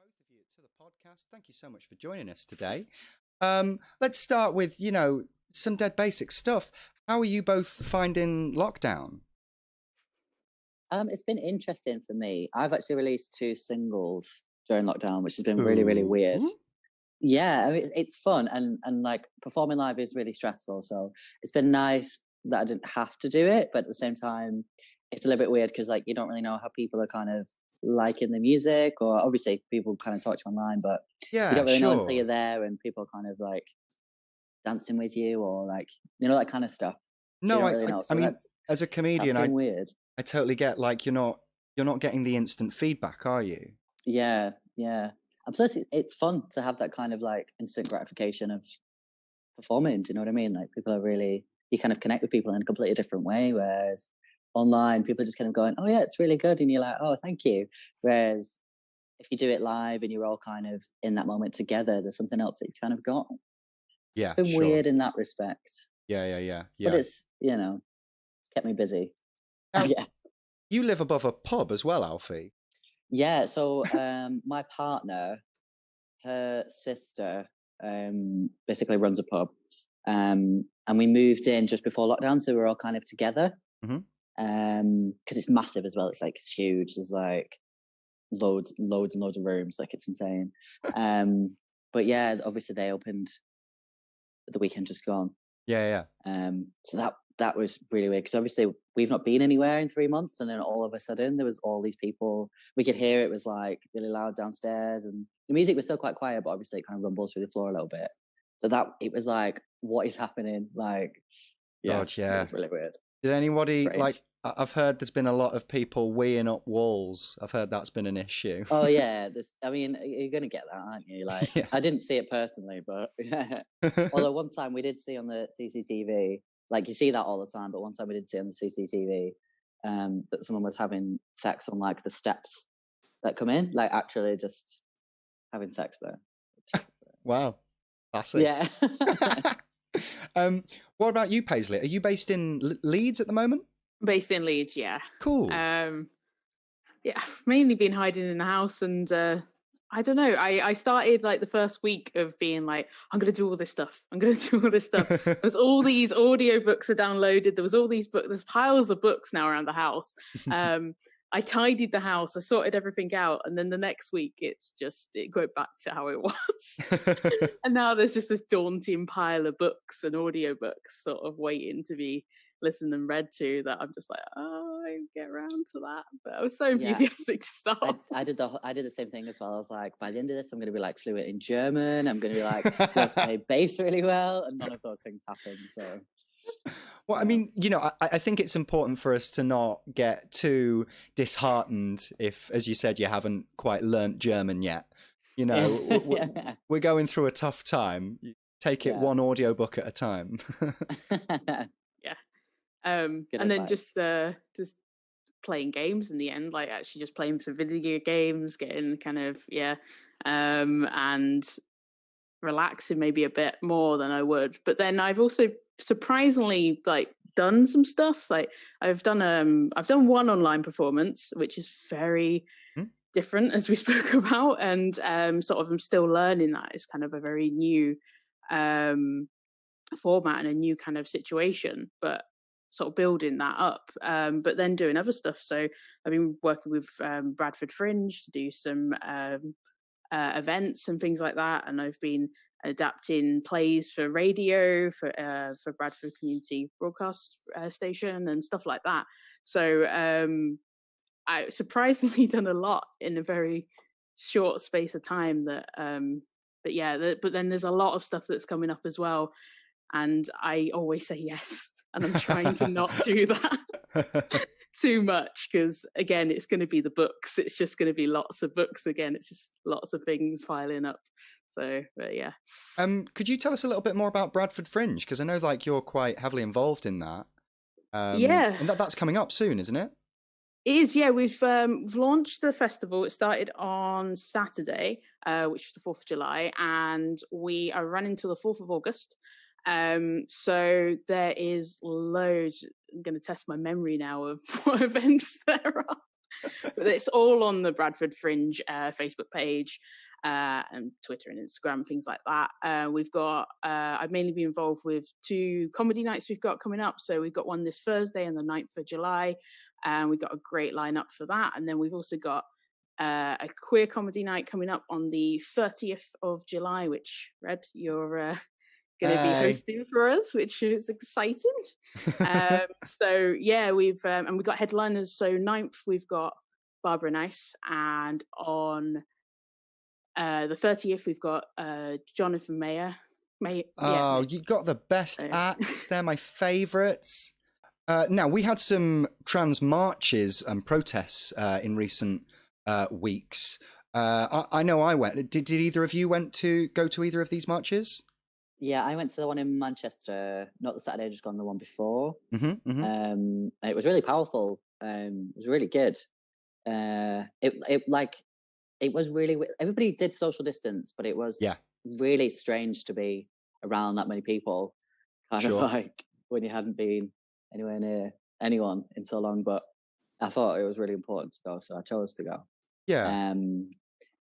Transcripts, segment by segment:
both of you to the podcast. Thank you so much for joining us today. Let's start with, some dead basic stuff. How are you both finding lockdown? It's been interesting for me. I've actually released 2 singles during lockdown, which has been really, really weird. Yeah, I mean, it's fun, and like performing live is really stressful. So it's been nice that I didn't have to do it, but at the same time, it's a little bit weird because like you don't really know how people are kind of liking the music, or obviously people kind of talk to you online, but you don't really know until you're there and people are kind of like dancing with you or like that kind of stuff. So you don't really know. So I mean, as a comedian, that's been weird. I totally get like you're not getting the instant feedback, are you? Yeah. And plus, it's fun to have that kind of like instant gratification of performing. Do you know what I mean? Like people are really, you kind of connect with people in a completely different way. Whereas online, people are just kind of going, "Oh yeah, it's really good," and you're like, "Oh, thank you." Whereas if you do it live and you're all kind of in that moment together, there's something else that you kind of got. Yeah, it's been weird in that respect. Yeah. But it's it's kept me busy. Yes. You live above a pub as well, Alfie. Yeah, so my partner, her sister, basically runs a pub, and we moved in just before lockdown, so we're all kind of together. Because it's massive as well. It's huge. There's like loads and loads of rooms. Like it's insane. But yeah, obviously they opened the weekend just gone. Yeah. So that was really weird because obviously we've not been anywhere in 3 months, and then all of a sudden there was all these people. We could hear it was like really loud downstairs, and the music was still quite quiet, but obviously it kind of rumbles through the floor a little bit. So that it was like, what is happening? Like, God, yeah, it was really weird. Did anybody like? I've heard there's been a lot of people weeing up walls. I've heard that's been an issue. Oh yeah, I mean, you're gonna get that, aren't you? Like, I didn't see it personally, but although one time we did see on the CCTV, like you see that all the time, but one time we did see on the CCTV that someone was having sex on like the steps that come in, like actually just having sex there. Wow, classic. Yeah. What about you, Paisley? Are you based in Leeds at the moment? Based in Leeds, yeah. Cool. Yeah, I've mainly been hiding in the house, and I don't know. I started like the first week of being like, I'm going to do all this stuff. There's all these audiobooks are downloaded. There was all these books. There's piles of books now around the house. I tidied the house. I sorted everything out. And then the next week, it go back to how it was. And now there's just this daunting pile of books and audiobooks sort of waiting to be listened and read to, that I'm just like, oh, I get around to that. But I was so enthusiastic to start. I did the same thing as well. I was like, by the end of this, I'm going to be like fluent in German. I'm going to be like, be able to play bass really well. And none of those things happened. So. Well, I mean, I think it's important for us to not get too disheartened if, as you said, you haven't quite learnt German yet. We're going through a tough time. Take it one audiobook at a time. Yeah. And then just playing games in the end, like actually just playing some video games, getting kind of, and relaxing maybe a bit more than I would. But then I've also surprisingly like done some stuff. Like I've done one online performance, which is very different, as we spoke about, and sort of I'm still learning that. It's kind of a very new format and a new kind of situation, but sort of building that up, but then doing other stuff. So I've been working with Bradford Fringe to do some events and things like that, and I've been adapting plays for radio for Bradford Community Broadcast Station and stuff like that. So I surprisingly done a lot in a very short space of time. But then there's a lot of stuff that's coming up as well, and I always say yes, and I'm trying to not do that too much, because again, it's going to be the books. It's just going to be lots of books again. It's just lots of things piling up. So, but yeah. Could you tell us a little bit more about Bradford Fringe? Because I know like you're quite heavily involved in that. And that's coming up soon, isn't it? It is, yeah. We've launched the festival. It started on Saturday, which is the 4th of July, and we are running till the 4th of August. So there is loads. I'm going to test my memory now of what events there are. But it's all on the Bradford Fringe Facebook page and Twitter and Instagram, things like that. We've got, I've mainly been involved with 2 comedy nights we've got coming up. So we've got one this Thursday on the 9th of July, and we've got a great lineup for that. And then we've also got a queer comedy night coming up on the 30th of July, which, Red, you're going to be hosting for us, which is exciting. So yeah, we've got headliners. So 9th we've got Barbara Nice, and on the 30th we've got Jonathan Mayer. You got the best acts. They're my favourites. Now, we had some trans marches and protests in recent weeks. I know I went. Did either of you go to either of these marches? Yeah, I went to the one in Manchester, not the Saturday just gone, the one before. It was really powerful. It was really good. It was really, everybody did social distance, but it was really strange to be around that many people, kind of like when you hadn't been anywhere near anyone in so long. But I thought it was really important to go, so I chose to go.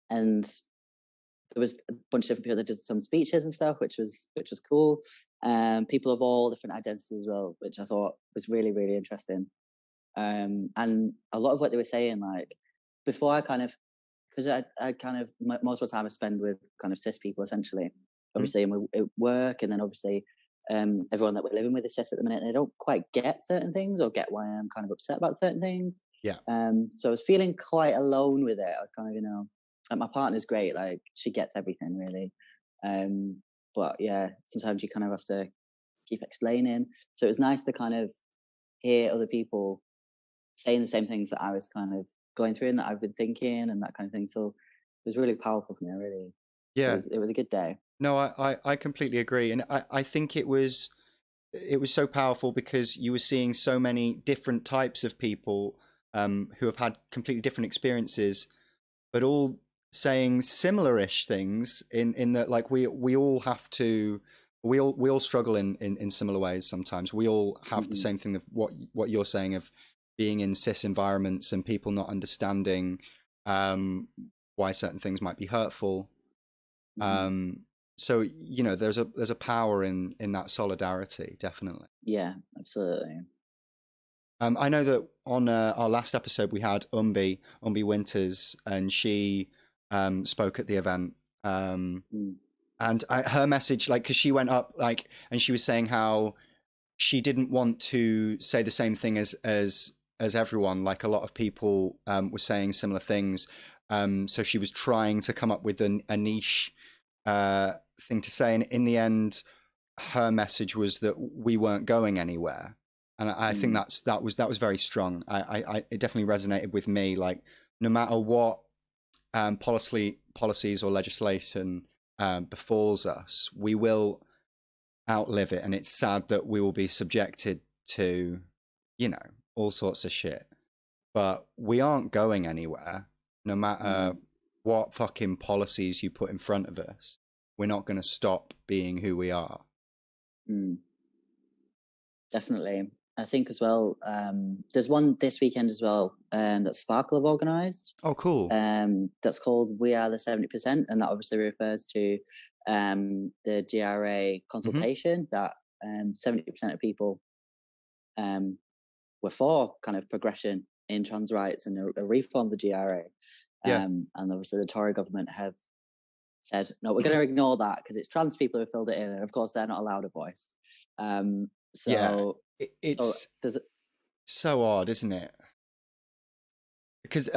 And there was a bunch of different people that did some speeches and stuff, which was cool. People of all different identities as well, which I thought was really, really interesting. And a lot of what they were saying, like before, I kind of, because I kind of most of the time I spend with kind of cis people essentially, obviously in work, and then obviously everyone that we're living with is cis at the minute, and they don't quite get certain things or get why I'm kind of upset about certain things. So I was feeling quite alone with it. I was kind of, like my partner's great, like she gets everything really, but yeah, sometimes you kind of have to keep explaining. So it was nice to kind of hear other people saying the same things that I was kind of going through and that I've been thinking and that kind of thing. So it was really powerful for me, really. It was a good day. No, I completely agree. And I think it was so powerful because you were seeing so many different types of people who have had completely different experiences, but all saying similar-ish things in that, like, we all have to, we all struggle in similar ways sometimes. We all have the same thing of what you're saying of being in cis environments and people not understanding why certain things might be hurtful. So there's a power in that solidarity, definitely. Yeah, absolutely. I know that on our last episode we had Umbi Winters, and she spoke at the event, and her message, like, because she went up, like, and she was saying how she didn't want to say the same thing as everyone, like a lot of people were saying similar things, so she was trying to come up with a niche thing to say, and in the end her message was that we weren't going anywhere, and I think that was very strong. It definitely resonated with me, like no matter what policies or legislation befalls us, we will outlive it, and it's sad that we will be subjected to all sorts of shit, but we aren't going anywhere. No matter what fucking policies you put in front of us, we're not going to stop being who we are. Definitely. I think as well, there's one this weekend as well that Sparkle have organised. Oh, cool. That's called We Are the 70%, and that obviously refers to the GRA consultation that 70% of people were for kind of progression in trans rights and a reform of the GRA. And obviously the Tory government have said, no, we're going to ignore that because it's trans people who filled it in, and of course they're not allowed a voice. It's so odd, isn't it? Because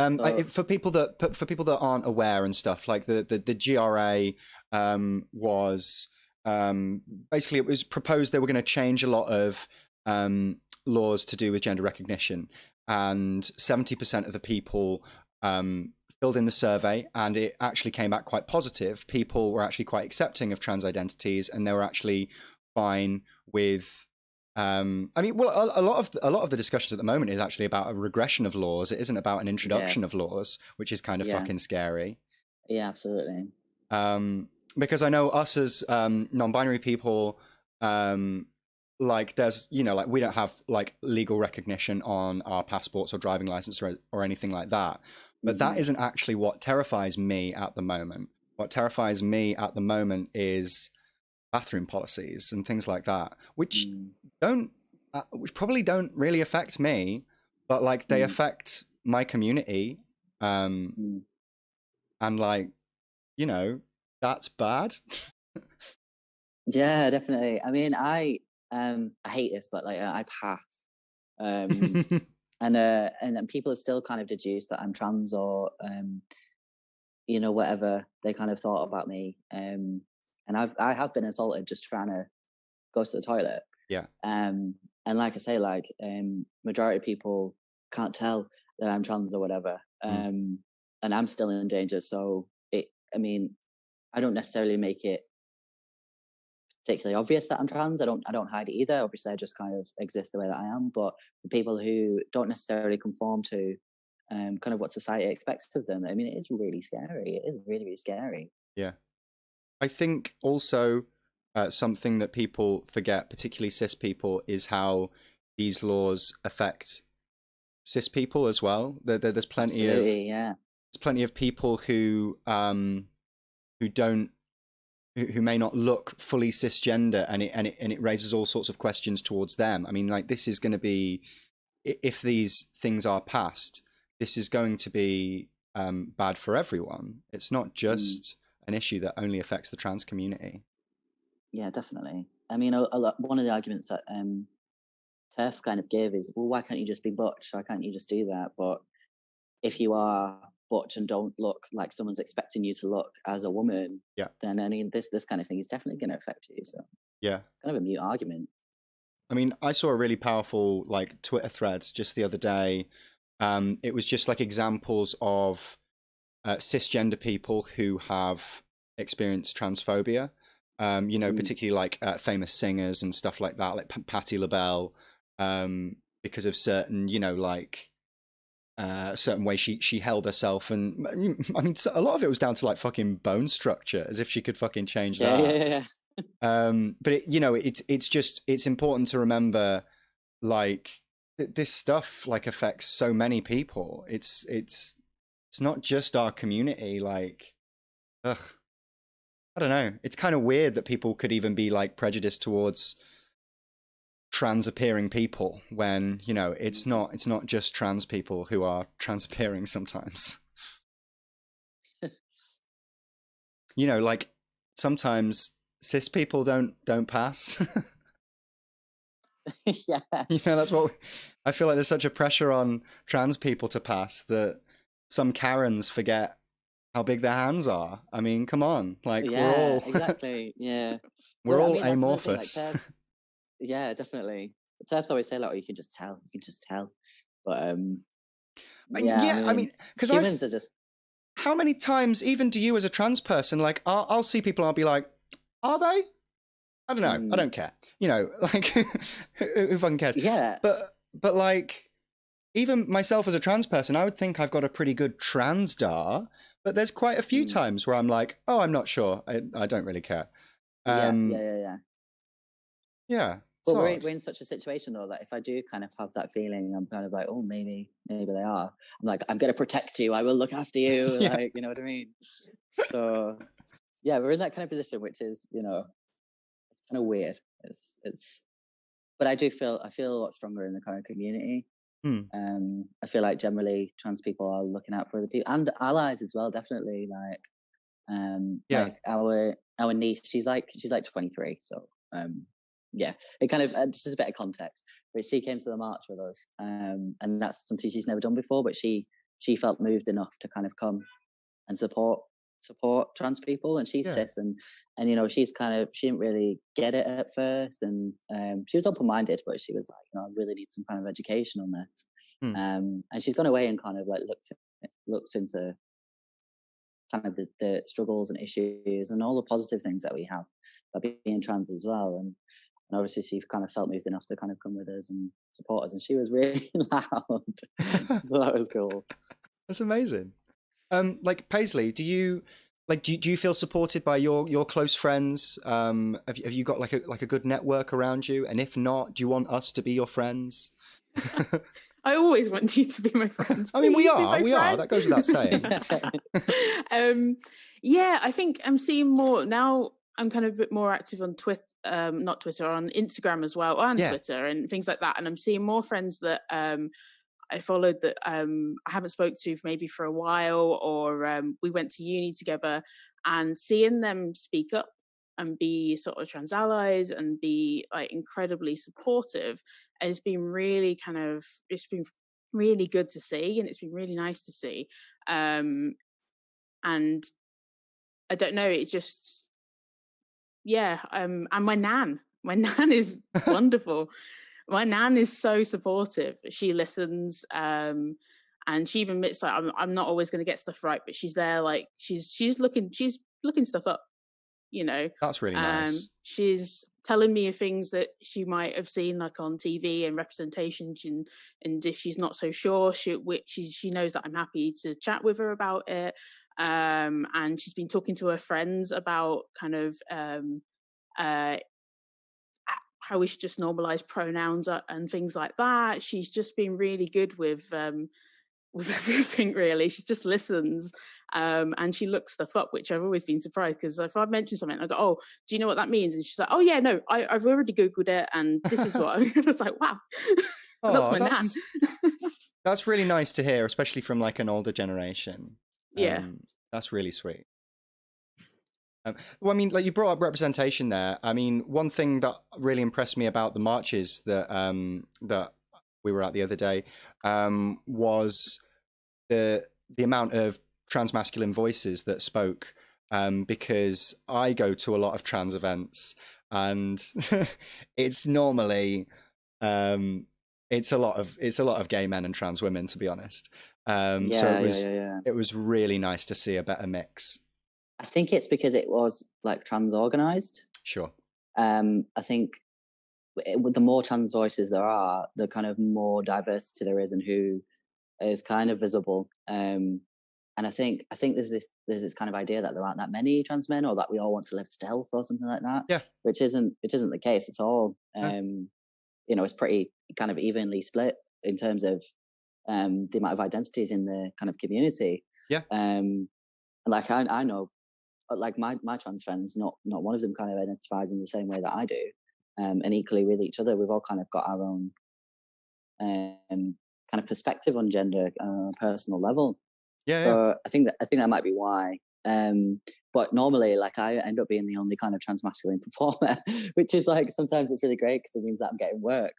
for people that aren't aware and stuff, like the GRA was basically, it was proposed they were going to change a lot of laws to do with gender recognition, and 70% of the people filled in the survey, and it actually came back quite positive. People were actually quite accepting of trans identities, and they were actually fine with a lot of the discussions at the moment is actually about a regression of laws. It isn't about an introduction of laws, which is kind of fucking scary. Yeah, absolutely. Because I know us as non-binary people, like there's, you know, like we don't have like legal recognition on our passports or driving license or anything like that. But that isn't actually what terrifies me at the moment. What terrifies me at the moment is bathroom policies and things like that, which probably don't really affect me, but like they affect my community. And like, you know, that's bad. Yeah, definitely. I mean, I hate this, but like I pass, and then people have still kind of deduced that I'm trans or you know, whatever they kind of thought about me. And I have been assaulted just trying to go to the toilet. Yeah. And like I say, like majority of people can't tell that I'm trans or whatever. And I'm still in danger. So I mean, I don't necessarily make it particularly obvious that I'm trans. I don't hide it either. Obviously, I just kind of exist the way that I am. But the people who don't necessarily conform to kind of what society expects of them, I mean, it is really scary. It is really, really scary. Yeah. I think also something that people forget, particularly cis people, is how these laws affect cis people as well. There's plenty there's plenty of people who who may not look fully cisgender, and it raises all sorts of questions towards them. I mean, like, this is going to be, if these things are passed, this is going to be bad for everyone. It's not just an issue that only affects the trans community. Yeah, definitely. I mean, one of the arguments that TERFs kind of give is, well, why can't you just be butch? Why can't you just do that? But if you are butch and don't look like someone's expecting you to look as a woman, then I mean, this kind of thing is definitely going to affect you. So yeah, kind of a mute argument. I mean, I saw a really powerful like Twitter thread just the other day. It was just like examples of cisgender people who have experienced transphobia. You know, particularly like famous singers and stuff like that, like Patti LaBelle, because of certain, you know, like certain way she held herself, and I mean, a lot of it was down to like fucking bone structure, as if she could fucking change that. But you know, it's important to remember, like, this stuff like affects so many people. It's not just our community. Like, I don't know. It's kind of weird that people could even be like prejudiced towards trans appearing people when, you know, it's not just trans people who are trans appearing sometimes. You know, like sometimes cis people don't pass. Yeah. You know, that's what I feel like. There's such a pressure on trans people to pass that some Karens forget how big their hands are. I mean, come on. Like, we're all exactly. Yeah. We're all amorphous. Like, yeah, definitely. TERFs always say like, oh, you can just tell. But I mean, because humans are just. How many times, even do you as a trans person, like, I'll see people, I'll be like, are they? I don't know. I don't care. You know, like, who fucking cares? Yeah. But like, even myself as a trans person, I would think I've got a pretty good transdar, but there's quite a few times where I'm like, oh, I'm not sure. I don't really care. Yeah. But we're in such a situation though that if I do kind of have that feeling, I'm kind of like, oh, maybe they are. I'm like, I'm gonna protect you. I will look after you. Like, you know what I mean? So yeah, we're in that kind of position, which is, you know, it's kind of weird. It's but I feel a lot stronger in the kind of community. I feel like generally trans people are looking out for other people and allies as well, definitely. Like our niece, she's like 23, so yeah, it kind of just a bit of context. But she came to the march with us, and that's something she's never done before. But she felt moved enough to kind of come and support trans people, and she's cis, and you know, she didn't really get it at first, and she was open-minded, but she was like, you know, I really need some kind of education on this, and she's gone away and kind of like looked into kind of the struggles and issues and all the positive things that we have by being trans as well, and obviously she kind of felt moved enough to kind of come with us and support us, and she was really loud. So that was cool. That's amazing. Like, Paisley, do you like, do you feel supported by your close friends? Have you got like a good network around you? And if not, do you want us to be your friends? I always want you to be my friends. I mean, we are. Friend. That goes without saying. Yeah, I think I'm seeing more now. I'm kind of a bit more active on Twitter, not Twitter, on Instagram as well, and Twitter and things like that. And I'm seeing more friends that I followed that I haven't spoke to maybe for a while, or we went to uni together, and seeing them speak up and be sort of trans allies and be like incredibly supportive has been really it's been really good to see, and it's been really nice to see. And I don't know, it just, and my nan is wonderful. My nan is so supportive. She listens, and she even admits like I'm not always going to get stuff right, but she's there, like she's looking stuff up. That's really nice. She's telling me of things that she might have seen like on TV and representations, and if she's not so sure, she knows that I'm happy to chat with her about it. And she's been talking to her friends about kind of how we should just normalize pronouns and things like that. She's just been really good with everything, really. She just listens, and she looks stuff up, which I've always been surprised, because if I mention something, I go, "Oh, do you know what that means?" And she's like, "Oh yeah, no, I've already Googled it, and this is what." I was like, "Wow." That's my nan. That's really nice to hear, especially from like an older generation. Yeah, that's really sweet. Well, I mean, like, you brought up representation there. I mean, one thing that really impressed me about the marches that that we were at the other day was the amount of transmasculine voices that spoke, because I go to a lot of trans events, and it's normally it's a lot of gay men and trans women, to be honest. So it was really nice to see a better mix. I think it's because it was like trans organized. Sure. I think the more trans voices there are, the kind of more diversity there is, and who is kind of visible. And I think there's this kind of idea that there aren't that many trans men, or that we all want to live stealth or something like that. Yeah. Which isn't the case at all. It's pretty kind of evenly split in terms of the amount of identities in the kind of community. Yeah. Like I know, like my trans friends, not one of them kind of identifies in the same way that I do, and equally with each other, we've all kind of got our own kind of perspective on gender on a personal level. So I think that might be why. But normally, like, I end up being the only kind of transmasculine performer, which is like, sometimes it's really great because it means that I'm getting work.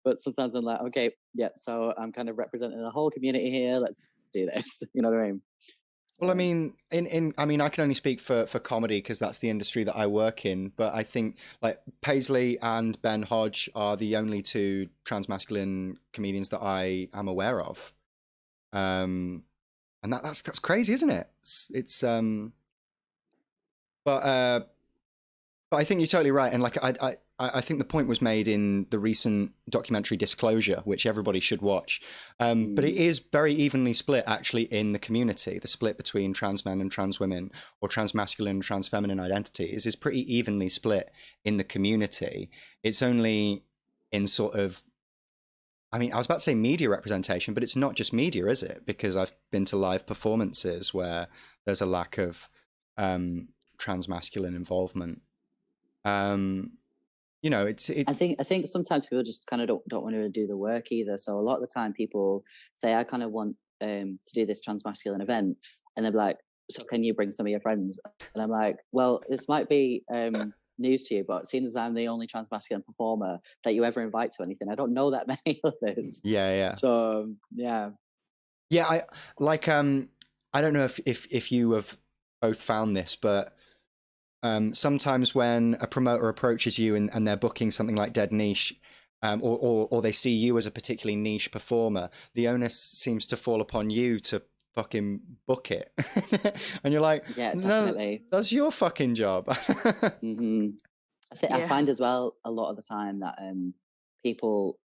But sometimes I'm like, okay, yeah, so I'm kind of representing the whole community here. Let's do this. You know what I mean? Well, I mean, I can only speak for comedy because that's the industry that I work in. But I think like Paisley and Ben Hodge are the only two transmasculine comedians that I am aware of. And that's crazy, isn't it? It's but I think you're totally right. And like I think the point was made in the recent documentary Disclosure, which everybody should watch. But it is very evenly split, actually, in the community. The split between trans men and trans women, or transmasculine and trans feminine identities, is pretty evenly split in the community. It's only in sort of, I mean, I was about to say media representation, but it's not just media, is it? Because I've been to live performances where there's a lack of transmasculine involvement. I think sometimes people just kind of don't want to do the work either. So a lot of the time people say, I kind of want to do this transmasculine event, and they're like, so can you bring some of your friends? And I'm like, well, this might be news to you, but seeing as I'm the only transmasculine performer that you ever invite to anything, I don't know that many others. So I like I don't know if you have both found this, but sometimes when a promoter approaches you and they're booking something like Dead Niche, or they see you as a particularly niche performer, the onus seems to fall upon you to fucking book it. And you're like, yeah, definitely. No, that's your fucking job. I find as well a lot of the time that people,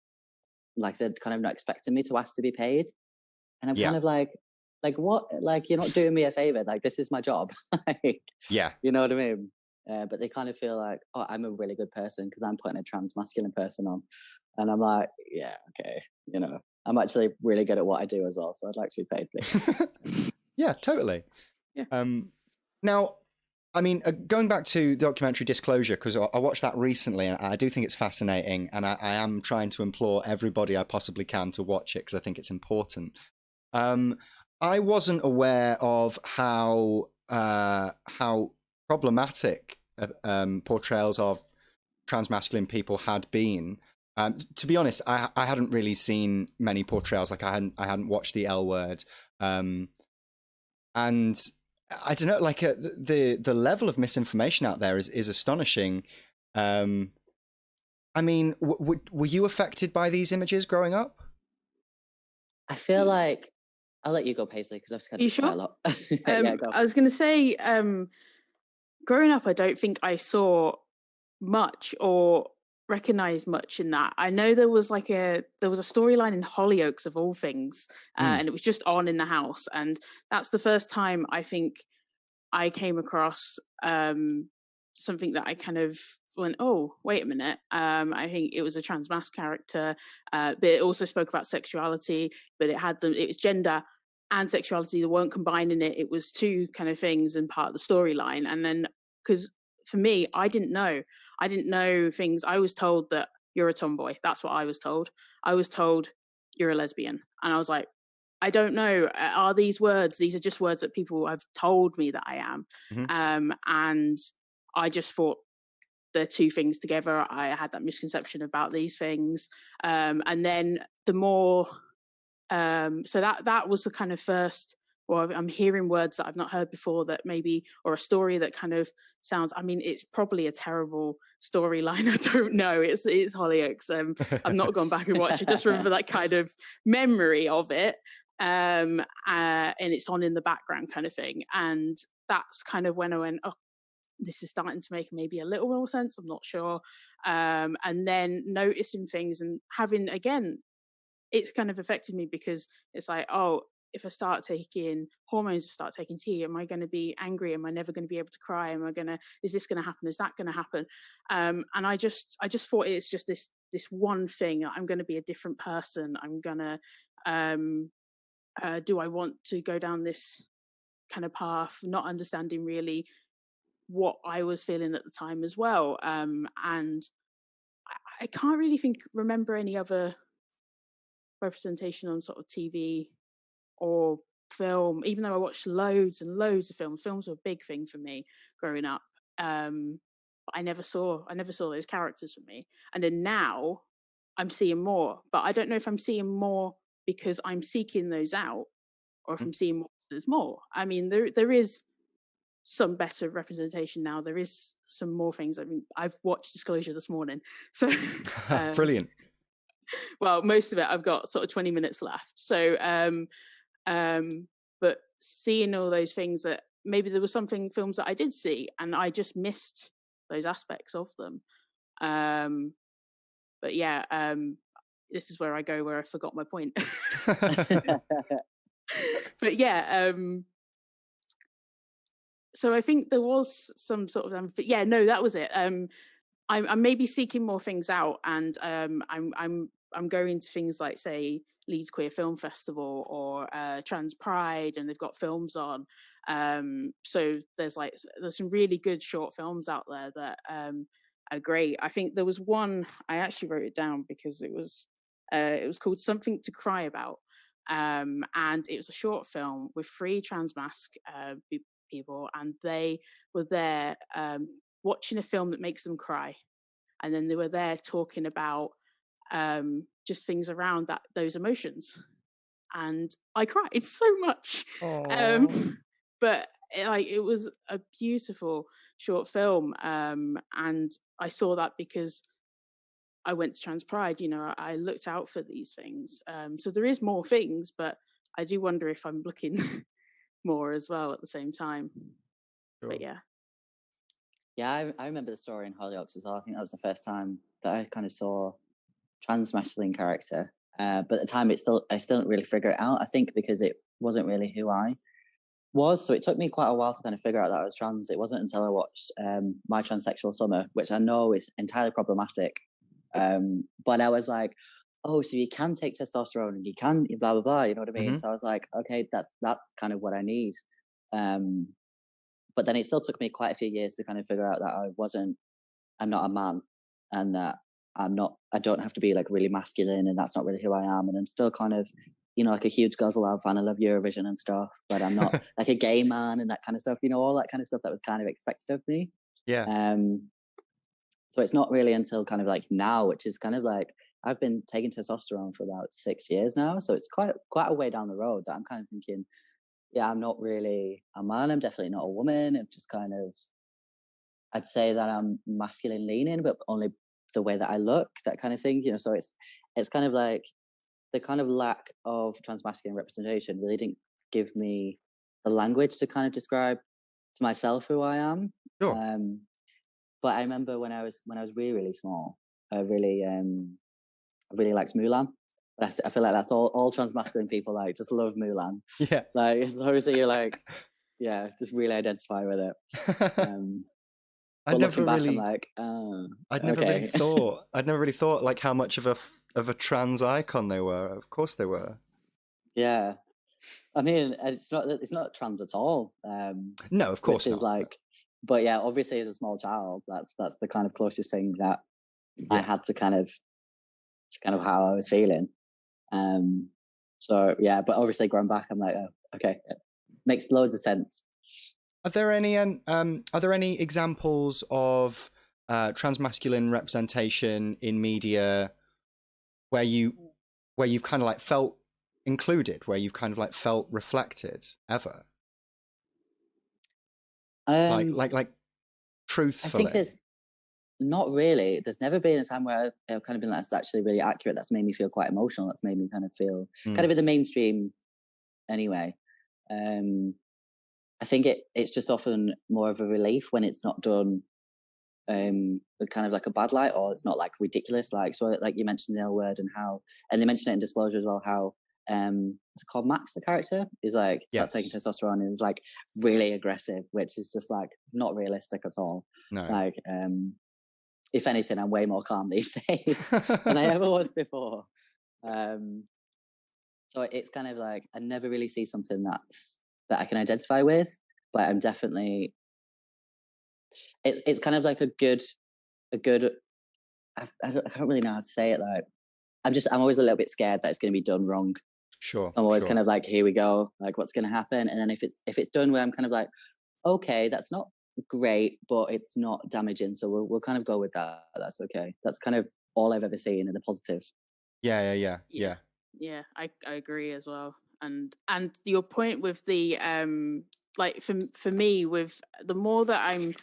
like, they're kind of not expecting me to ask to be paid, and I'm kind of like, like what? Like, you're not doing me a favor. Like, this is my job. Like, Yeah. you know what I mean? But they kind of feel like, oh, I'm a really good person because I'm putting a trans masculine person on. And I'm like, yeah, okay. You know, I'm actually really good at what I do as well. So I'd like to be paid, please. Yeah, totally. Yeah. Now, I mean, going back to documentary Disclosure, because I watched that recently, and I do think it's fascinating, and I am trying to implore everybody I possibly can to watch it because I think it's important. I wasn't aware of how problematic portrayals of transmasculine people had been. To be honest, I hadn't really seen many portrayals. Like I hadn't watched the L Word, and I don't know. Like the level of misinformation out there is astonishing. I mean, were you affected by these images growing up? I feel like I'll let you go, Paisley, because I've said You quite sure? a lot. Yeah, go. I was going to say, growing up, I don't think I saw much or recognized much in that. I know there was a storyline in Hollyoaks of all things, and it was just on in the house, and that's the first time I think I came across something that I kind of went, oh, wait a minute. I think it was a transmasc character, but it also spoke about sexuality, but it was gender and sexuality. They weren't combining it. It was two kind of things and part of the storyline. And then, because for me, I didn't know things. I was told that you're a tomboy. That's what I was told. I was told you're a lesbian. And I was like, I don't know. Are these words? These are just words that people have told me that I am. Mm-hmm. And I just thought the two things together. I had that misconception about these things. And then the more, so that was the kind of first, well, I'm hearing words that I've not heard before that maybe, or a story that kind of sounds, I mean, it's probably a terrible storyline. I don't know. It's Hollyoaks. I've not gone back and watched it. Just remember that kind of memory of it. And it's on in the background kind of thing. And that's kind of when I went, oh, this is starting to make maybe a little more sense. I'm not sure. And then noticing things and having, again, it's kind of affected me because it's like, oh, if I start taking hormones, start taking tea, am I going to be angry? Am I never going to be able to cry? Is this going to happen? Is that going to happen? And I just thought it's just this one thing. I'm going to be a different person. I'm going to, do I want to go down this kind of path? Not understanding really what I was feeling at the time as well. And I can't really remember any other representation on sort of TV or film, even though I watched loads and loads of films. Films were a big thing for me growing up. But I never saw those characters for me. And then now I'm seeing more, but I don't know if I'm seeing more because I'm seeking those out or if I'm seeing more, there's more. I mean, there is some better representation now. There is some more things. I mean, I've watched Disclosure this morning. So Brilliant. Well, most of it, I've got sort of 20 minutes left. So, but seeing all those things that maybe there were films that I did see and I just missed those aspects of them. But yeah, this is where I go where I forgot my point. But yeah, so I think there was some sort of, but yeah, no, that was it. I'm maybe seeking more things out, and I'm going to things like, say, Leeds Queer Film Festival or Trans Pride, and they've got films on. So there's some really good short films out there that are great. I think there was one, I actually wrote it down because it was called Something to Cry About, and it was a short film with 3 transmasc people, and they were there watching a film that makes them cry, and then they were there talking about just things around those emotions, and I cried so much. But it was a beautiful short film, and I saw that because I went to Trans Pride. You know, I looked out for these things, so there is more things, but I do wonder if I'm looking more as well at the same time. Sure. But yeah, I remember the story in Hollyoaks as well. I think that was the first time that I kind of saw trans masculine character. But at the time, I still didn't really figure it out. I think because it wasn't really who I was. So it took me quite a while to kind of figure out that I was trans. It wasn't until I watched My Transsexual Summer, which I know is entirely problematic. But I was like, oh, so you can take testosterone and you can blah, blah, blah, you know what I mean? So I was like, okay, that's kind of what I need. But then it still took me quite a few years to kind of figure out that I'm not a man, and that I don't have to be like really masculine, and that's not really who I am. And I'm still kind of, you know, like a huge Goslow fan. I love Eurovision and stuff, but I'm not like a gay man and that kind of stuff, you know, all that kind of stuff that was kind of expected of me. Yeah. So it's not really until kind of like now, which is kind of like, I've been taking testosterone for about 6 years now. So it's quite a way down the road that I'm kind of thinking, yeah, I'm not really a man. I'm definitely not a woman. I'm just kind of, I'd say that I'm masculine leaning, but only the way that I look, that kind of thing, you know. So it's kind of like the kind of lack of transmasculine representation really didn't give me the language to kind of describe to myself who I am. Sure. But I remember when I was really, really small, I really liked Mulan. But I feel like that's all transmasculine people like, just love Mulan. Yeah. Like, so obviously you're like, yeah, just really identify with it. But looking back, I'm like, oh, I'd never really thought like how much of a trans icon they were. Of course they were. Yeah, I mean, it's not trans at all. No, of course which not. Is like, but yeah, obviously as a small child, that's the kind of closest thing that I had to kind of how I was feeling. So yeah, but obviously growing back, I'm like, oh, okay, it makes loads of sense. Are there any examples of transmasculine representation in media where you've kind of like felt included, where you've kind of like felt reflected ever? Like truthfully. I think there's not really. There's never been a time where I've kind of been like, that's actually really accurate. That's made me feel quite emotional. That's made me kind of feel kind of in the mainstream anyway. I think it's just often more of a relief when it's not done with kind of like a bad light, or it's not like ridiculous. Like, so like you mentioned the L word and they mentioned it in Disclosure as well, how it's called Max, the character is like starts taking testosterone and is like really aggressive, which is just like not realistic at all. No. Like if anything, I'm way more calm these days than I ever was before. So it's kind of like I never really see something that I can identify with, but I'm definitely it's kind of like a good I don't really know how to say it. Like I'm always a little bit scared that it's going to be done wrong. Sure. I'm always kind of like, here we go, like what's going to happen? And then if it's done where I'm kind of like, okay, that's not great, but it's not damaging, so we'll kind of go with that. That's okay. That's kind of all I've ever seen in the positive. Yeah. I agree as well. And your point with the like for me, with the more that I'm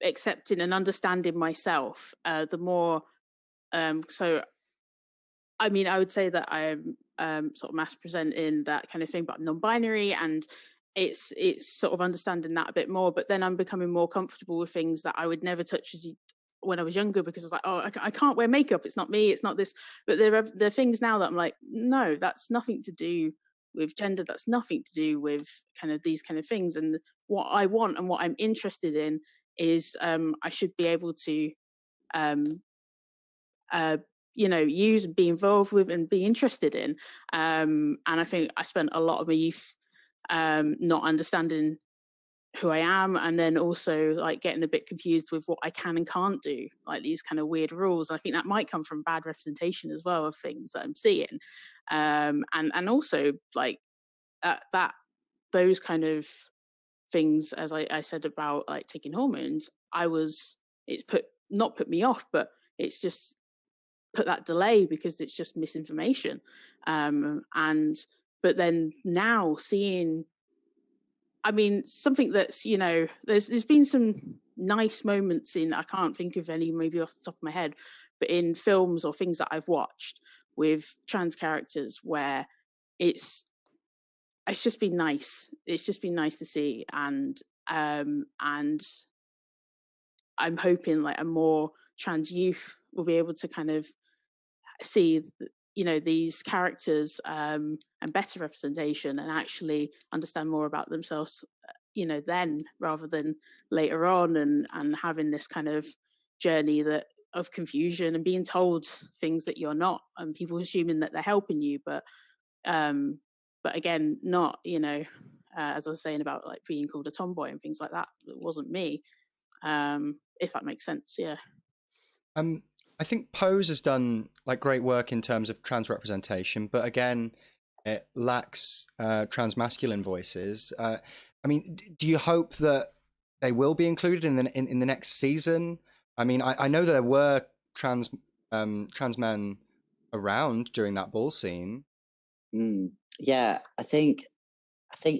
accepting and understanding myself, the more so I mean, I would say that I'm sort of mass presenting that kind of thing, but I'm non-binary, and it's sort of understanding that a bit more. But then I'm becoming more comfortable with things that I would never touch when I was younger, because I was like, oh, I can't wear makeup. It's not me. It's not this. But there are things now that I'm like, no, that's nothing to do with gender. That's nothing to do with kind of these kind of things. And what I want and what I'm interested in is I should be able to use and be involved with and be interested in. And I think I spent a lot of my youth not understanding who I am, and then also like getting a bit confused with what I can and can't do, like these kind of weird rules. I think that might come from bad representation as well of things that I'm seeing, and also like that those kind of things, as I said about like taking hormones, it's not put me off, but it's just put that delay because it's just misinformation. But then now seeing, I mean, something that's, there's been some nice moments I can't think of any maybe off the top of my head, but in films or things that I've watched with trans characters where it's just been nice. It's just been nice to see. And I'm hoping like a more trans youth will be able to kind of see you know, these characters and better representation, and actually understand more about themselves, you know, then rather than later on, and having this kind of journey that of confusion and being told things that you're not, and people assuming that they're helping you, but again, not, you know, as I was saying about like being called a tomboy and things like that, it wasn't me. If that makes sense. Yeah. I think Pose has done like great work in terms of trans representation, but again, it lacks transmasculine voices. I mean, do you hope that they will be included in the next season? I mean, I know there were trans men around during that ball scene. Yeah, I think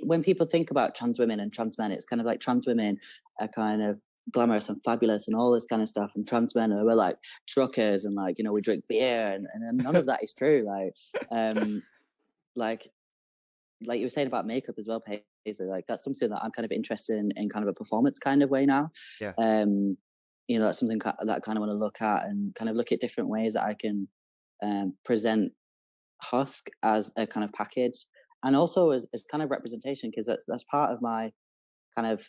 when people think about trans women and trans men, it's kind of like trans women are kind of glamorous and fabulous and all this kind of stuff, and trans men are like truckers and like, you know, we drink beer, and none of that is true. Like you were saying about makeup as well, Paisley, like that's something that I'm kind of interested in kind of a performance kind of way now. Yeah. You know, that's something that I kind of want to look at, and kind of look at different ways that I can present HUSK as a kind of package, and also as kind of representation, because that's part of my kind of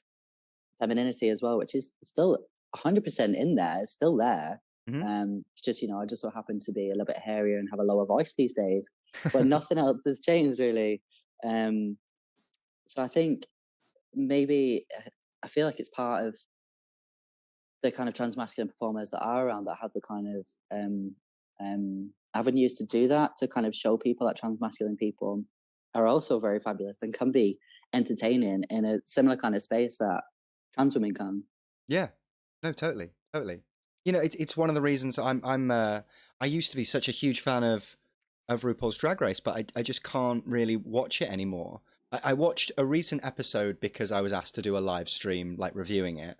femininity as well, which is still 100% in there. It's still there. It's just, you know, I just so happen to be a little bit hairier and have a lower voice these days, but nothing else has changed really. So I think maybe I feel like it's part of the kind of transmasculine performers that are around that have the kind of avenues to do that, to kind of show people that transmasculine people are also very fabulous and can be entertaining in a similar kind of space that trans women can. Yeah, no, totally. You know, it's one of the reasons I used to be such a huge fan of RuPaul's Drag Race, but I just can't really watch it anymore. I watched a recent episode because I was asked to do a live stream, like reviewing it.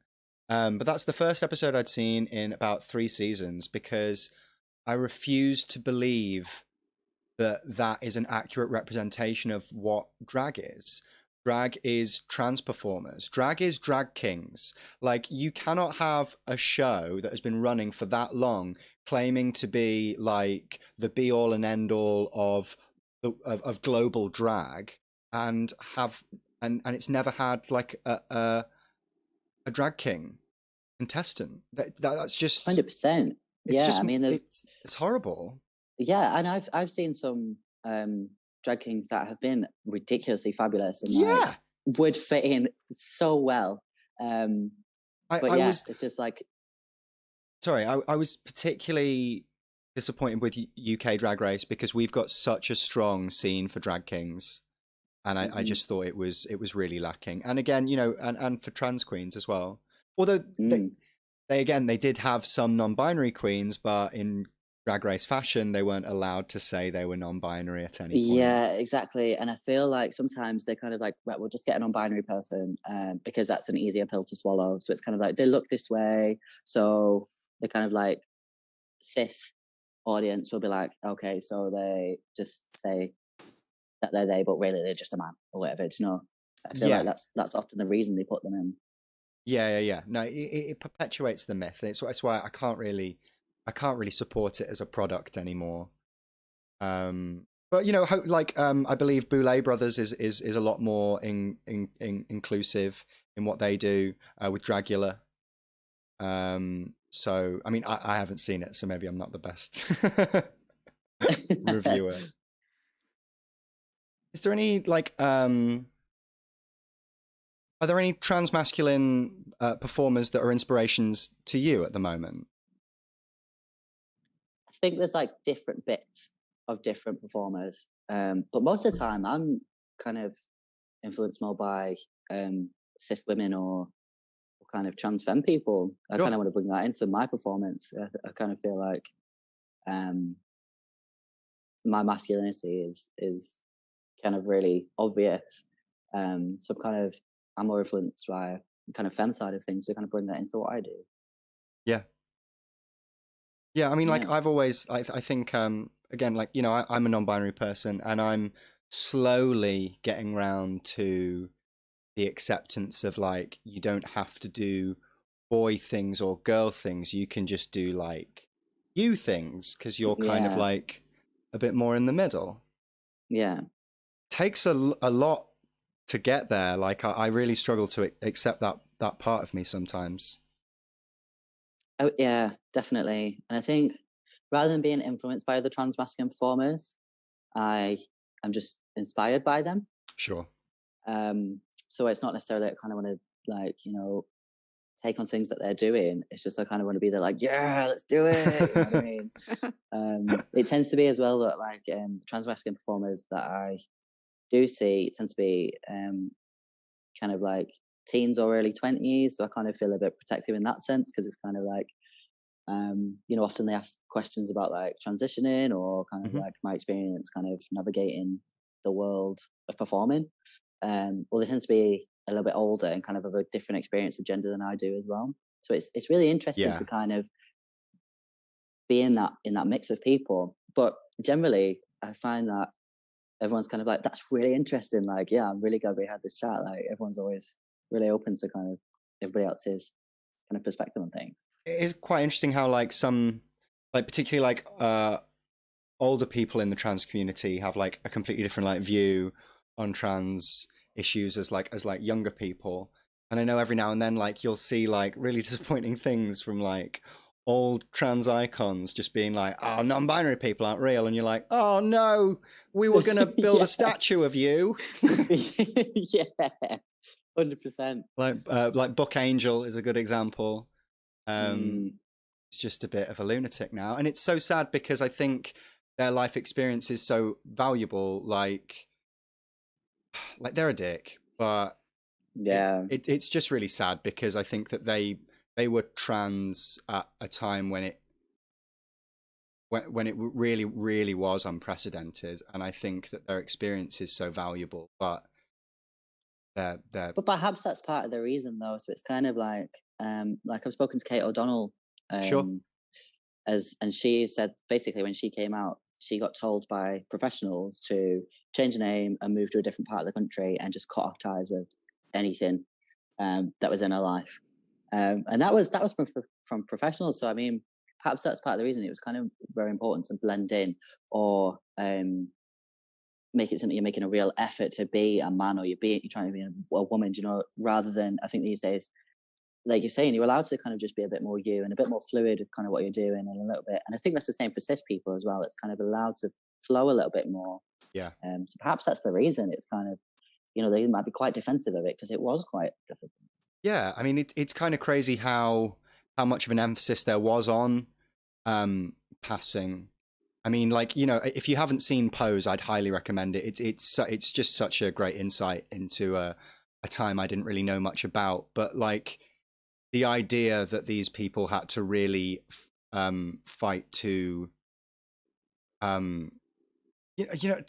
But that's the first episode I'd seen in about 3 seasons, because I refuse to believe that is an accurate representation of what drag is. Drag is trans performers. Drag is drag kings. Like, you cannot have a show that has been running for that long claiming to be like the be all and end all of global drag and it's never had like a drag king contestant. That's just 100%. It's yeah, just, I mean, it's horrible. Yeah, and I've seen some drag kings that have been ridiculously fabulous and like, would fit in so well. It's just like. Sorry, I was particularly disappointed with UK Drag Race because we've got such a strong scene for drag kings, and I just thought it was really lacking. And again, you know, and for trans queens as well. Although they did have some non-binary queens, but in Drag Race fashion, they weren't allowed to say they were non-binary at any point. Yeah, exactly. And I feel like sometimes they're kind of like, right, we'll just get a non-binary person because that's an easier pill to swallow. So it's kind of like, they look this way. So they're kind of like, cis audience will be like, okay, so they just say that they're they, but really they're just a man or whatever. You know, I feel like that's often the reason they put them in. Yeah. No, it perpetuates the myth. It's why I can't really support it as a product anymore. But you know, I believe Boulet Brothers is a lot more inclusive in what they do with Dragula. So I mean, I haven't seen it, so maybe I'm not the best reviewer. Is there any are there any transmasculine performers that are inspirations to you at the moment? I think there's like different bits of different performers, but most of the time I'm kind of influenced more by cis women or kind of trans femme people. I kind of want to bring that into my performance. I kind of feel like my masculinity is kind of really obvious. So I'm more influenced by kind of femme side of things to kind of bring that into what I do. Yeah, I mean, like I've always, I think, again, like, you know, I'm a non-binary person and I'm slowly getting round to the acceptance of like, you don't have to do boy things or girl things. You can just do like you things because you're kind of like a bit more in the middle. Yeah. Takes a lot to get there. Like I really struggle to accept that part of me sometimes. Oh yeah, definitely. And I think rather than being influenced by other trans masculine performers, I am just inspired by them. Sure. So it's not necessarily I kind of want to like, you know, take on things that they're doing. It's just I kind of want to be there like, yeah, let's do it. You know what I mean? It tends to be as well that like trans masculine performers that I do see tend to be kind of like teens or early 20s. So I kind of feel a bit protective in that sense because it's kind of like, you know, often they ask questions about like transitioning or kind of like my experience kind of navigating the world of performing. Well, they tend to be a little bit older and kind of have a different experience of gender than I do as well. So it's really interesting to kind of be in that mix of people. But generally, I find that everyone's kind of like, that's really interesting. Like, yeah, I'm really glad we had this chat. Like, everyone's always really open to kind of everybody else's kind of perspective on things. It is quite interesting how like some, like particularly like older people in the trans community have like a completely different like view on trans issues as like younger people. And I know every now and then like you'll see like really disappointing things from like old trans icons just being like, oh, non-binary people aren't real, and you're like, oh no, we were gonna build a statue of you. Yeah, 100%. Like Book Angel is a good example. It's just a bit of a lunatic now, and it's so sad because I think their life experience is so valuable. Like they're a dick, but yeah, it's just really sad because I think that they were trans at a time when it really, really was unprecedented, and I think that their experience is so valuable. But but perhaps that's part of the reason, though. So it's kind of like I've spoken to Kate O'Donnell, sure, and she said basically when she came out, she got told by professionals to change her name and move to a different part of the country and just cut off ties with anything that was in her life. And that was from professionals. So I mean, perhaps that's part of the reason it was kind of very important to blend in or make it something you're making a real effort to be a man, or you're trying to be a woman, you know, rather than I think these days, like you're saying, you're allowed to kind of just be a bit more you and a bit more fluid with kind of what you're doing and a little bit. And I think that's the same for cis people as well. It's kind of allowed to flow a little bit more. Yeah. So perhaps that's the reason it's kind of, you know, they might be quite defensive of it because it was quite difficult. Yeah, I mean, it's kind of crazy how much of an emphasis there was on passing. I mean, like, you know, if you haven't seen Pose, I'd highly recommend it. It's just such a great insight into a time I didn't really know much about. But like the idea that these people had to really fight to, you know,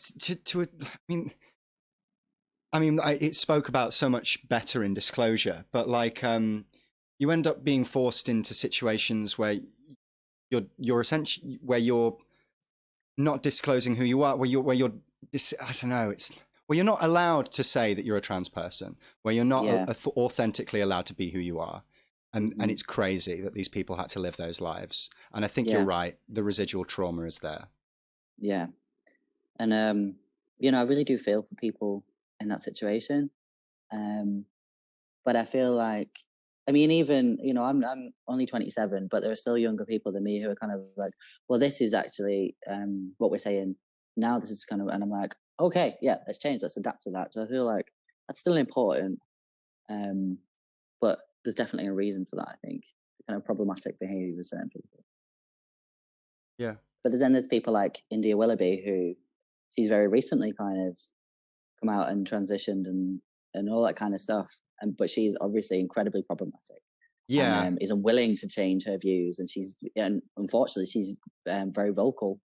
I mean, it spoke about so much better in Disclosure, but like, you end up being forced into situations where you're essentially where you're not disclosing who you are, where you're I don't know, where you're not allowed to say that you're a trans person, where you're not authentically allowed to be who you are, and it's crazy that these people had to live those lives. And I think you're right, the residual trauma is there. Yeah, and you know, I really do feel for people in that situation, but I feel like, I mean, even, you know, I'm only 27, but there are still younger people than me who are kind of like, well, this is actually what we're saying now. This is kind of, and I'm like, okay, yeah, let's change, let's adapt to that. So I feel like that's still important, but there's definitely a reason for that. I think kind of problematic behaviour with certain people. Yeah, but then there's people like India Willoughby, who she's very recently kind of come out and transitioned and all that kind of stuff. But she's obviously incredibly problematic. Yeah, and is unwilling to change her views, and unfortunately she's very vocal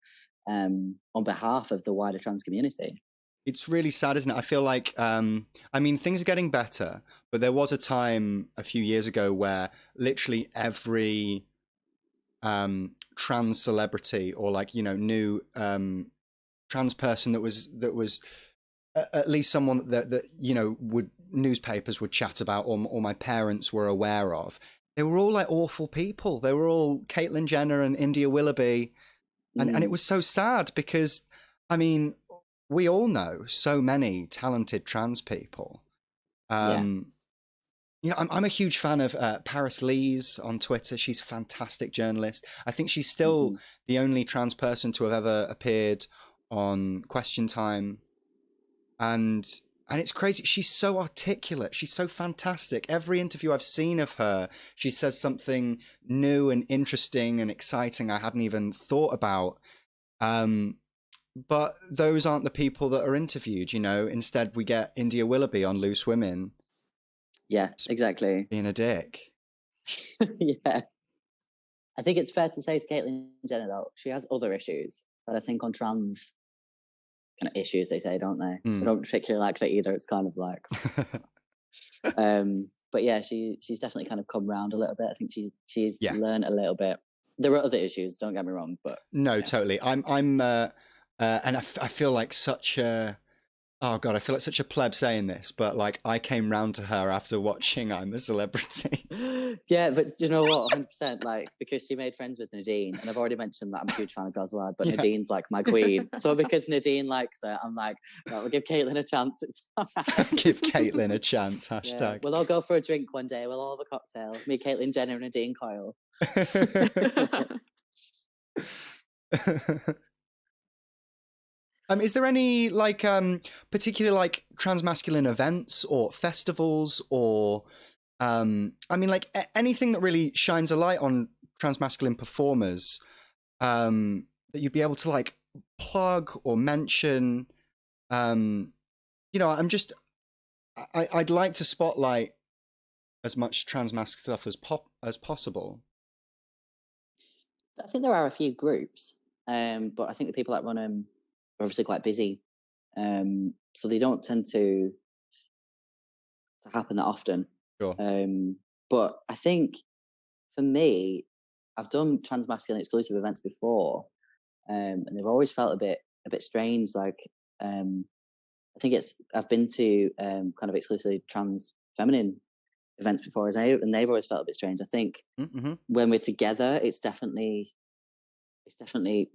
on behalf of the wider trans community. It's really sad, isn't it? I feel like, I mean, things are getting better, but there was a time a few years ago where literally every trans celebrity or like, you know, new trans person that was at least someone that you know newspapers would chat about or my parents were aware of, they were all like awful people. They were all Caitlyn Jenner and India Willoughby, And it was so sad because, I mean, we all know so many talented trans people. You know, I'm a huge fan of Paris Lees on Twitter. She's a fantastic journalist. I think she's still the only trans person to have ever appeared on Question Time. And it's crazy. She's so articulate. She's so fantastic. Every interview I've seen of her, she says something new and interesting and exciting I hadn't even thought about. But those aren't the people that are interviewed, you know. Instead, we get India Willoughby on Loose Women. Yeah, exactly. Being a dick. Yeah. I think it's fair to say to Caitlyn Jenner, though, she has other issues. But I think on trans kind of issues, they say, don't they? They don't particularly like that either. It's kind of like... but yeah, she's definitely kind of come around a little bit. I think she's learned a little bit. There are other issues, don't get me wrong, but... No, totally. I'm and I feel like such a... Oh God, I feel like such a pleb saying this, but like I came round to her after watching I'm a Celebrity. Yeah, but you know what? 100%. Like because she made friends with Nadine, and I've already mentioned that I'm a huge fan of God's Lad, but Nadine's like my queen. So because Nadine likes her, I'm like, we'll give Caitlyn a chance. Give Caitlyn a chance. Hashtag. Yeah, we'll all go for a drink one day. We'll all have a cocktail. Me, Caitlyn Jenner, and Nadine Coyle. Is there any like particular like transmasculine events or festivals or I mean like anything that really shines a light on transmasculine performers that you'd be able to like plug or mention? You know, I'd like to spotlight as much transmasc stuff as possible. I think there are a few groups, but I think the people that run them are obviously quite busy, so they don't tend to happen that often. Sure. But I think for me, I've done transmasculine exclusive events before, and they've always felt a bit strange. Like I think I've been to kind of exclusively trans feminine events before, and they've always felt a bit strange. I think when we're together, it's definitely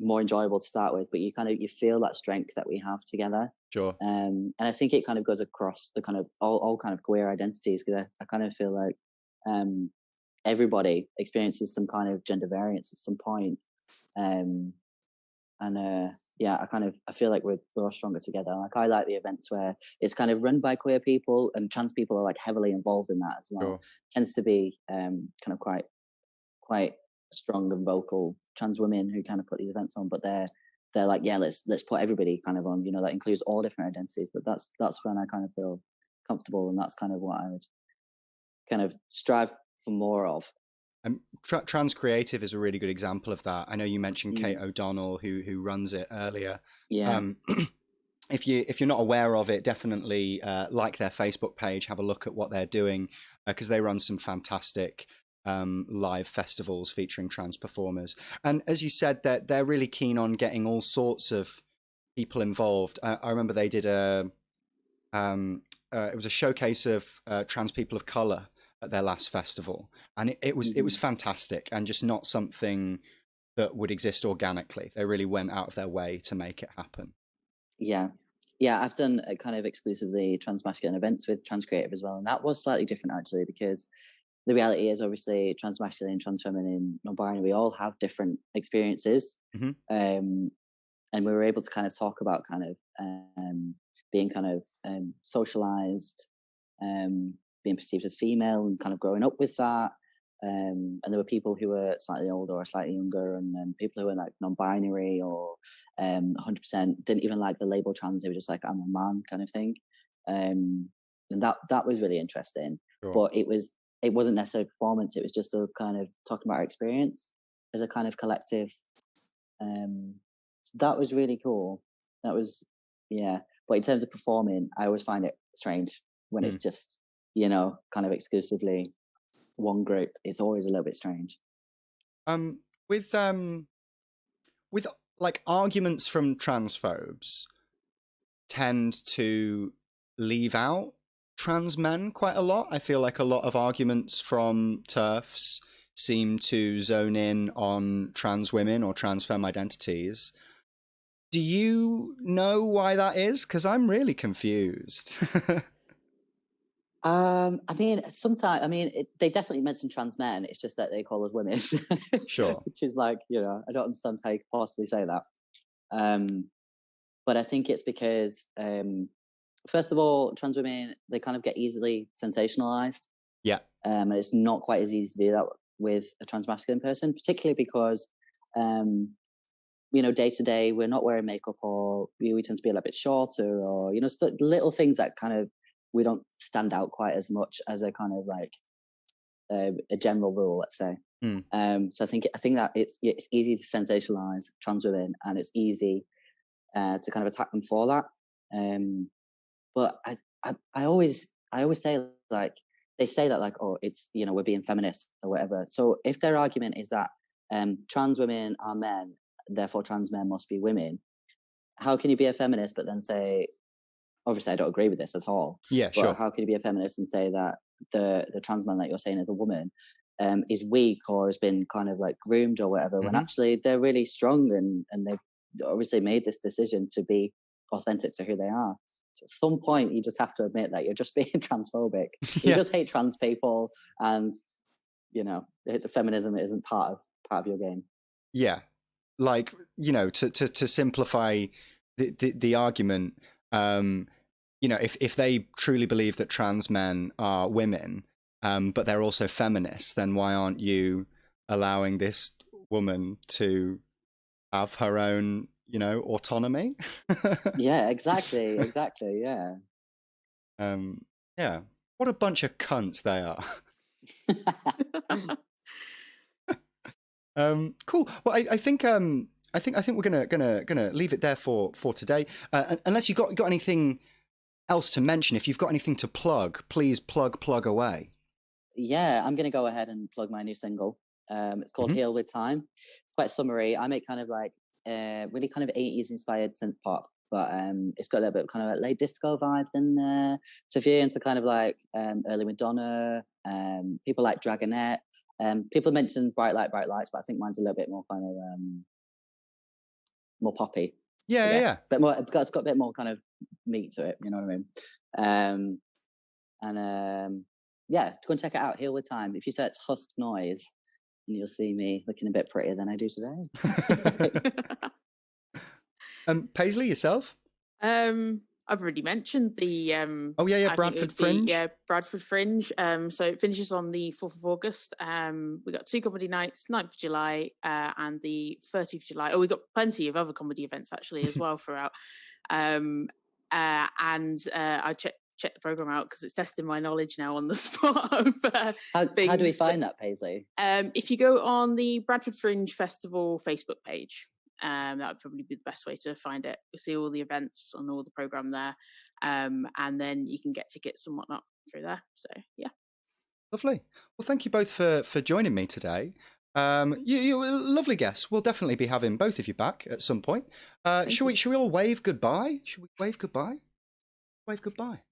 more enjoyable to start with, but you feel that strength that we have together. Sure. And I think it kind of goes across the kind of all kind of queer identities, because I kind of feel like everybody experiences some kind of gender variance at some point. I feel like we're all stronger together. Like I like the events where it's kind of run by queer people, and trans people are like heavily involved in that as well. Sure. Tends to be kind of quite strong and vocal trans women who kind of put these events on, but they're like, yeah, let's put everybody kind of on, you know, that includes all different identities. But that's when I kind of feel comfortable, and that's kind of what I would kind of strive for more of. Trans Creative is a really good example of that. I know you mentioned Kate O'Donnell, who runs it earlier. Yeah. If you're not aware of it, definitely like their Facebook page, have a look at what they're doing, because they run some fantastic live festivals featuring trans performers. And as you said, they're really keen on getting all sorts of people involved. I remember they did it was a showcase of trans people of color at their last festival, and it was fantastic, and just not something that would exist organically. They really went out of their way to make it happen. Yeah, I've done kind of exclusively transmasculine events with Trans Creative as well, and that was slightly different actually, because the reality is obviously transmasculine, transfeminine, non-binary, we all have different experiences, and we were able to kind of talk about kind of being kind of socialized, being perceived as female, and kind of growing up with that. And there were people who were slightly older or slightly younger, and then people who were like non-binary or 100% didn't even like the label trans. They were just like, I'm a man kind of thing. And that was really interesting. Sure. But it wasn't necessarily performance. It was just us kind of talking about our experience as a kind of collective. So that was really cool. That was, yeah. But in terms of performing, I always find it strange when it's just, you know, kind of exclusively one group. It's always a little bit strange. With like arguments from transphobes tend to leave out trans men quite a lot. I feel like a lot of arguments from TERFs seem to zone in on trans women or trans femme identities. Do you know why that is? Because I'm really confused. I mean, sometimes, they definitely mention trans men. It's just that they call us women. Sure. Which is like, I don't understand how you could possibly say that. But I think it's because, first of all, trans women, they kind of get easily sensationalized. Yeah. And it's not quite as easy to do that with a trans masculine person, particularly because, day to day, we're not wearing makeup, or we tend to be a little bit shorter, or, little things that kind of, we don't stand out quite as much as a kind of like a general rule, let's say. So I think that it's easy to sensationalize trans women, and it's easy to kind of attack them for that. But I always say, like, they say that, like, oh, it's, we're being feminist or whatever. So if their argument is that trans women are men, therefore trans men must be women, how can you be a feminist but then say, obviously I don't agree with this at all. Yeah, but sure. How can you be a feminist and say that the trans man that you're saying is a woman is weak or has been kind of like groomed or whatever, when actually they're really strong and they've obviously made this decision to be authentic to who they are. So at some point, you just have to admit that you're just being transphobic. You just hate trans people, and the feminism isn't part of your game. Yeah, like, to simplify the argument, if they truly believe that trans men are women, but they're also feminists, then why aren't you allowing this woman to have her own, autonomy? Yeah, exactly, yeah. Yeah. What a bunch of cunts they are. Cool. Well, I think we're gonna leave it there for today. Unless you got anything else to mention, if you've got anything to plug, please plug away. Yeah, I'm gonna go ahead and plug my new single. It's called Heal With Time. It's quite summery. I make kind of like really kind of 80s inspired synth pop, but it's got a little bit of kind of like late disco vibes in there. So if you're into kind of like early Madonna, people like Dragonette, people mention Bright Lights, but I think mine's a little bit more kind of more poppy. Yeah. But more, it's got a bit more kind of meat to it, you know what I mean? Yeah, go and check it out. Heal With Time. If you search Husk Noise, you'll see me looking a bit prettier than I do today. Paisley, yourself? I've already mentioned the Bradford Fringe. Bradford Fringe. So it finishes on the 4th of August. We got 2 comedy nights, 9th of July and the 30th of July. Oh, we got plenty of other comedy events actually as well throughout. And I check the program out because it's testing my knowledge now on the spot of how do we find that, Paisley? If you go on the Bradford Fringe Festival Facebook page, that would probably be the best way to find it. You'll see all the events on all the program there, and then you can get tickets and whatnot through there. So yeah, lovely. Well, thank you both for joining me today. You're a lovely guest. We'll definitely be having both of you back at some point. Should we all wave goodbye? Should we wave goodbye? Wave goodbye.